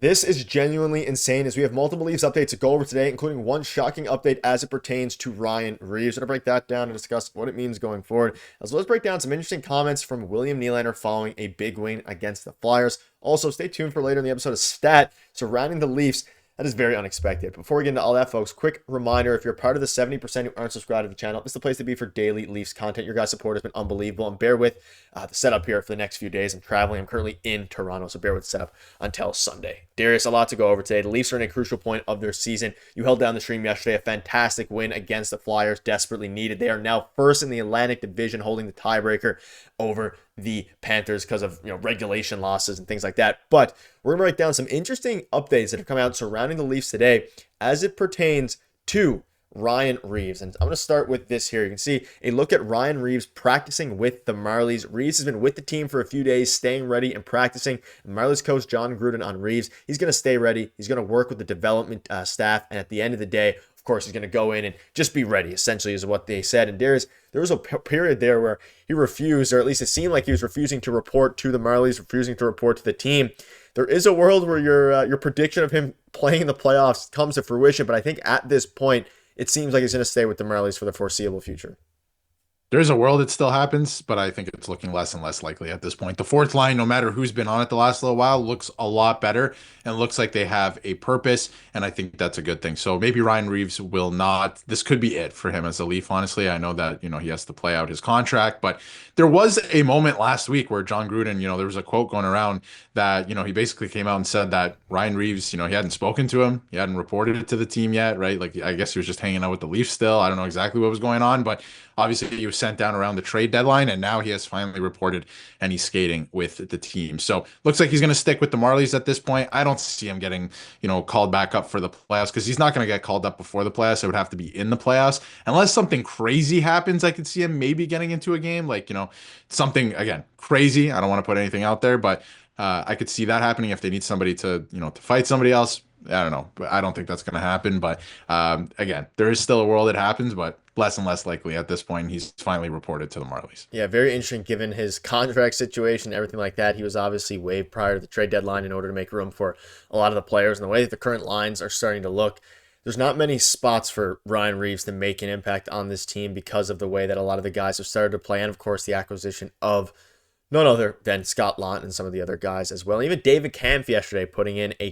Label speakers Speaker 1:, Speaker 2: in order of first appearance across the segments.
Speaker 1: This is genuinely insane as we have multiple Leafs updates to go over today, including one shocking update as it pertains to Ryan Reaves. We're going to break that down and discuss what it means going forward, as well as break down some interesting comments from William Nylander following a big win against the Flyers. Also, stay tuned for later in the episode a stat surrounding the Leafs that is very unexpected. Before we get into all that, folks, quick reminder, if you're part of the 70% who aren't subscribed to the channel, this is the place to be for daily Leafs content. Your guys' support has been unbelievable, and bear with the setup here for the next few days. I'm traveling. I'm currently in Toronto, so bear with the setup until Sunday. Darius, a lot to go over today. The Leafs are in a crucial point of their season. You held down the stream yesterday, a fantastic win against the Flyers, desperately needed. They are now first in the Atlantic Division, holding the tiebreaker over the Panthers because of regulation losses and things like that. But we're going to break down some interesting updates that have come out surrounding the Leafs today as it pertains to Ryan Reaves. And I'm going to start with this here. You can see a look at Ryan Reaves practicing with the Marlies. Reaves has been with the team for a few days, staying ready and practicing. Marlies coach John Gruden on Reaves. He's going to stay ready. He's going to work with the development staff. And at the end of the day, of course, he's going to go in and just be ready, essentially, is what they said. And there was a period there where he refused, or at least it seemed like he was refusing to report to the Marlies, refusing to report to the team. There is a world where your prediction of him playing in the playoffs comes to fruition, but I think at this point, it seems like he's going to stay with the Marlies for the foreseeable future.
Speaker 2: There's a world it still happens, but I think it's looking less and less likely at this point. The fourth line, no matter who's been on it the last little while, looks a lot better and looks like they have a purpose, and I think that's a good thing. So maybe Ryan Reaves will not. This could be it for him as a Leaf, honestly. I know that, he has to play out his contract, but there was a moment last week where John Gruden, there was a quote going around that, he basically came out and said that Ryan Reaves, he hadn't spoken to him. He hadn't reported it to the team yet, right? Like, I guess he was just hanging out with the Leafs still. I don't know exactly what was going on, but obviously he was sent down around the trade deadline, and now he has finally reported and he's skating with the team. So looks like he's going to stick with the Marlies at this point. I don't see him getting, called back up for the playoffs, because he's not going to get called up before the playoffs. It would have to be in the playoffs. Unless something crazy happens, I could see him maybe getting into a game, like, something, again, crazy. I don't want to put anything out there, but I could see that happening if they need somebody to, to fight somebody else. I don't know, but I don't think that's going to happen. But again, there is still a world it happens, but less and less likely at this point. He's finally reported to the Marlies.
Speaker 1: Yeah, very interesting given his contract situation, everything like that. He was obviously waived prior to the trade deadline in order to make room for a lot of the players. And the way that the current lines are starting to look, there's not many spots for Ryan Reaves to make an impact on this team because of the way that a lot of the guys have started to play. And of course, the acquisition of none other than Scott Laughton and some of the other guys as well. Even David Kampf yesterday putting in a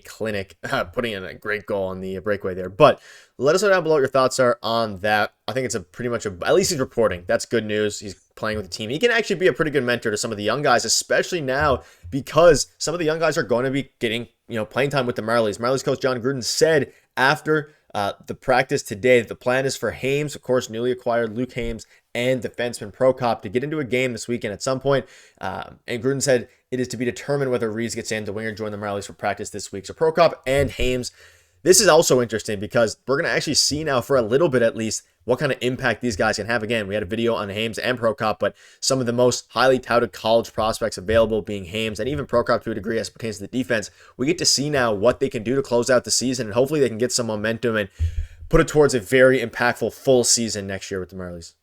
Speaker 1: putting in a great goal on the breakaway there. But let us know down below what your thoughts are on that. I think it's at least he's reporting. That's good news. He's playing with the team. He can actually be a pretty good mentor to some of the young guys, especially now because some of the young guys are going to be getting, playing time with the Marlies. Marlies coach John Gruden said after the practice today that the plan is for Hames, of course, newly acquired Luke Hames, and defenseman Prokop to get into a game this weekend at some point. And Gruden said it is to be determined whether Reaves gets in to wing or join the Marlies for practice this week. So Prokop and Hames. This is also interesting because we're going to actually see now for a little bit at least what kind of impact these guys can have. Again, we had a video on Hames and Prokop, but some of the most highly touted college prospects available being Hames and even Prokop to a degree as it pertains to the defense. We get to see now what they can do to close out the season, and hopefully they can get some momentum and put it towards a very impactful full season next year with the Marlies.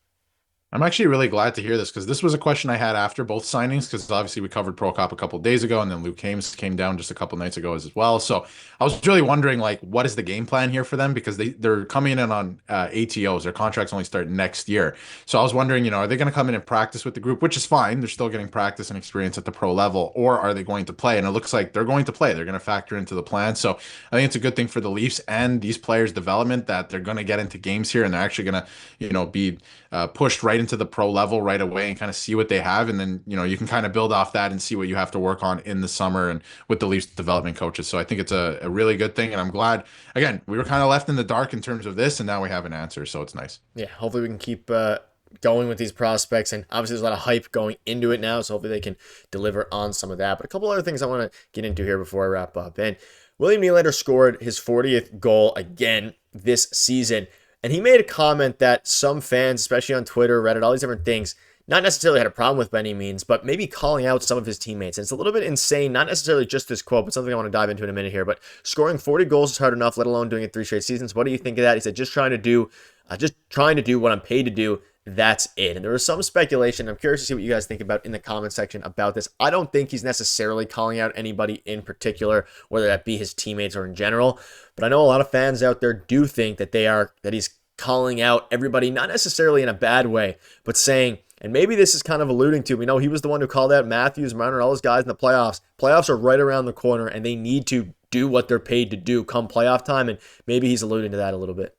Speaker 2: I'm actually really glad to hear this, because this was a question I had after both signings, because obviously we covered Prokop a couple of days ago, and then Luke Hames came down just a couple nights ago as well. So I was really wondering, like, what is the game plan here for them? Because they're coming in on ATOs. Their contracts only start next year. So I was wondering, are they going to come in and practice with the group, which is fine. They're still getting practice and experience at the pro level, or are they going to play? And it looks like they're going to play. They're going to factor into the plan. So I think it's a good thing for the Leafs and these players' development that they're going to get into games here, and they're actually going to, be pushed right into the pro level right away and kind of see what they have. And then, you can kind of build off that and see what you have to work on in the summer and with the Leafs development coaches. So I think it's a really good thing. And I'm glad, again, we were kind of left in the dark in terms of this, and now we have an answer. So it's nice.
Speaker 1: Yeah, hopefully we can keep going with these prospects. And obviously there's a lot of hype going into it now. So hopefully they can deliver on some of that. But a couple other things I want to get into here before I wrap up. And William Nylander scored his 40th goal again this season. And he made a comment that some fans, especially on Twitter, Reddit, all these different things, not necessarily had a problem with by any means, but maybe calling out some of his teammates. And it's a little bit insane, not necessarily just this quote, but something I want to dive into in a minute here. But scoring 40 goals is hard enough, let alone doing it 3 straight seasons. What do you think of that? He said, just trying to do what I'm paid to do. that's it. And there was some speculation. I'm curious to see what you guys think about in the comment section about this. I don't think he's necessarily calling out anybody in particular, whether that be his teammates or in general. But I know a lot of fans out there do think that he's calling out everybody, not necessarily in a bad way, but saying, and maybe this is kind of alluding to, we know he was the one who called out Matthews, Marner, all those guys in the playoffs. Playoffs are right around the corner, and they need to do what they're paid to do come playoff time, and maybe he's alluding to that a little bit.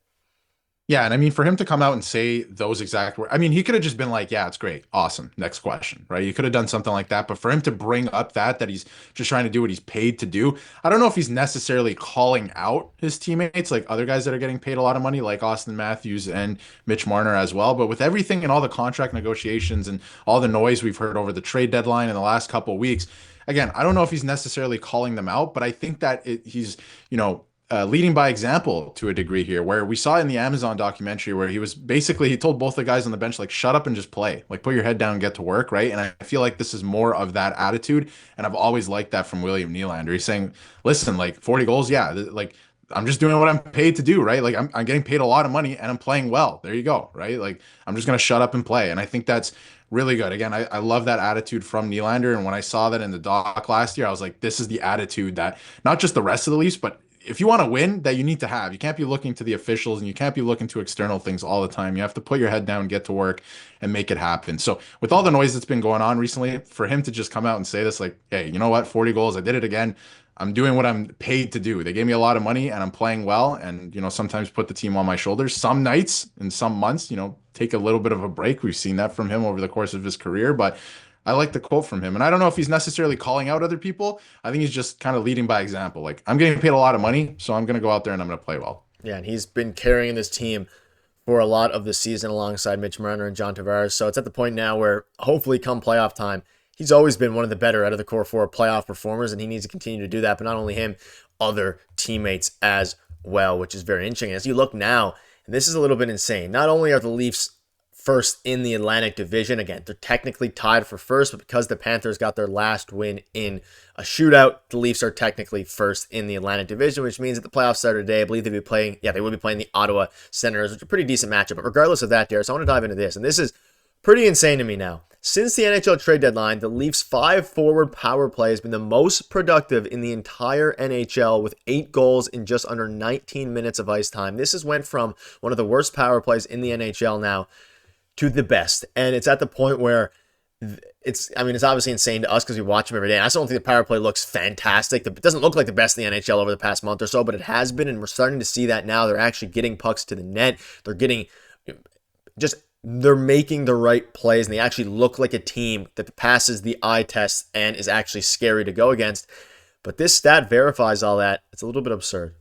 Speaker 2: Yeah, and I mean, for him to come out and say those exact words, I mean, he could have just been like, yeah, it's great. Awesome. Next question, right? You could have done something like that. But for him to bring up that he's just trying to do what he's paid to do, I don't know if he's necessarily calling out his teammates, like other guys that are getting paid a lot of money, like Austin Matthews and Mitch Marner as well. But with everything and all the contract negotiations and all the noise we've heard over the trade deadline in the last couple of weeks, again, I don't know if he's necessarily calling them out, but I think that he's, leading by example to a degree here, where we saw in the Amazon documentary where he told both the guys on the bench, like, shut up and just play, like, put your head down and get to work, right? And I feel like this is more of that attitude, and I've always liked that from William Nylander. He's saying, listen, like, 40 goals, yeah, like, I'm just doing what I'm paid to do, right? Like, I'm getting paid a lot of money and I'm playing well. There you go, right? Like, I'm just gonna shut up and play, and I think that's really good. Again, I love that attitude from Nylander, and when I saw that in the doc last year, I was like, this is the attitude that not just the rest of the Leafs, but if you want to win, that you need to have. You can't be looking to the officials and you can't be looking to external things all the time. You have to put your head down, get to work, and make it happen. So with all the noise that's been going on recently, for him to just come out and say this, like, hey, you know what? 40 goals, I did it again. I'm doing what I'm paid to do. They gave me a lot of money and I'm playing well, and, sometimes put the team on my shoulders. Some nights and some months, take a little bit of a break. We've seen that from him over the course of his career, but I like the quote from him. And I don't know if he's necessarily calling out other people. I think he's just kind of leading by example. Like, I'm getting paid a lot of money, so I'm going to go out there and I'm going to play well.
Speaker 1: Yeah, and he's been carrying this team for a lot of the season alongside Mitch Marner and John Tavares. So it's at the point now where hopefully come playoff time, he's always been one of the better out of the core four playoff performers, and he needs to continue to do that. But not only him, other teammates as well, which is very interesting. As you look now, and this is a little bit insane, not only are the Leafs first in the Atlantic Division. Again, they're technically tied for first, but because the Panthers got their last win in a shootout, the Leafs are technically first in the Atlantic Division, which means that the playoffs start today. I believe they will be playing the Ottawa Senators, which is a pretty decent matchup. But regardless of that, Darius, I want to dive into this, and this is pretty insane to me now. Since the NHL trade deadline, the Leafs' 5-forward power play has been the most productive in the entire NHL, with 8 goals in just under 19 minutes of ice time. This has went from one of the worst power plays in the NHL now to the best. And it's at the point where it's obviously insane to us because we watch them every day. And I still don't think the power play looks fantastic. It doesn't look like the best in the NHL over the past month or so, but it has been, and we're starting to see that now. They're actually getting pucks to the net. They're making the right plays, and they actually look like a team that passes the eye test and is actually scary to go against. But this stat verifies all that. It's a little bit absurd.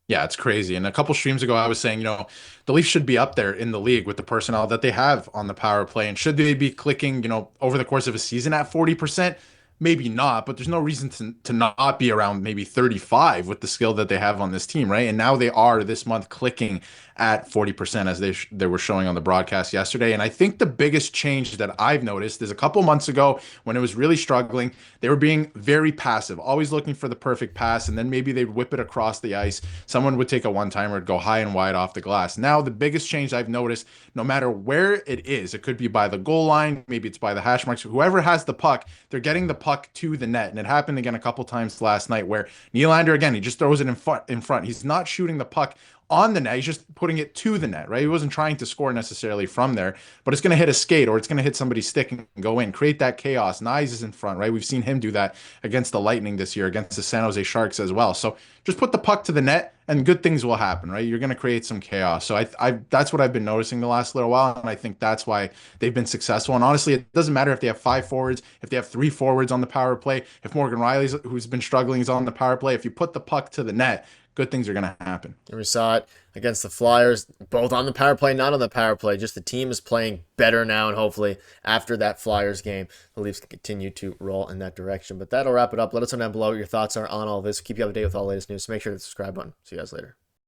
Speaker 2: Yeah, it's crazy. And a couple streams ago, I was saying, the Leafs should be up there in the league with the personnel that they have on the power play. And should they be clicking, over the course of a season at 40%? Maybe not, but there's no reason to not be around maybe 35 with the skill that they have on this team, right? And now they are this month clicking at 40% as they were showing on the broadcast yesterday. And I think the biggest change that I've noticed is a couple months ago when it was really struggling, they were being very passive, always looking for the perfect pass, and then maybe they'd whip it across the ice. Someone would take a one-timer, go high and wide off the glass. Now, the biggest change I've noticed, no matter where it is, it could be by the goal line, maybe it's by the hash marks, whoever has the puck, they're getting the puck to the net. And it happened again a couple times last night where Nylander, again, he just throws it in front. He's not shooting the puck on the net. He's just putting it to the net, right? He wasn't trying to score necessarily from there, but it's going to hit a skate or it's going to hit somebody's stick and go in, create that chaos. Nyes is in front, right? We've seen him do that against the Lightning this year, against the San Jose Sharks as well. So just put the puck to the net and good things will happen, right? You're going to create some chaos. So I that's what I've been noticing the last little while, and I think that's why they've been successful. And honestly, it doesn't matter if they have 5 forwards, if they have 3 forwards on the power play, if Morgan Riley's, who's been struggling, is on the power play. If you put the puck to the net, good things are going to happen.
Speaker 1: And we saw it against the Flyers, both on the power play, not on the power play. Just the team is playing better now, and hopefully after that Flyers game, the Leafs can continue to roll in that direction. But that'll wrap it up. Let us know down below what your thoughts are on all this. Keep you up to date with all the latest news. So make sure to hit the subscribe button. See you guys later.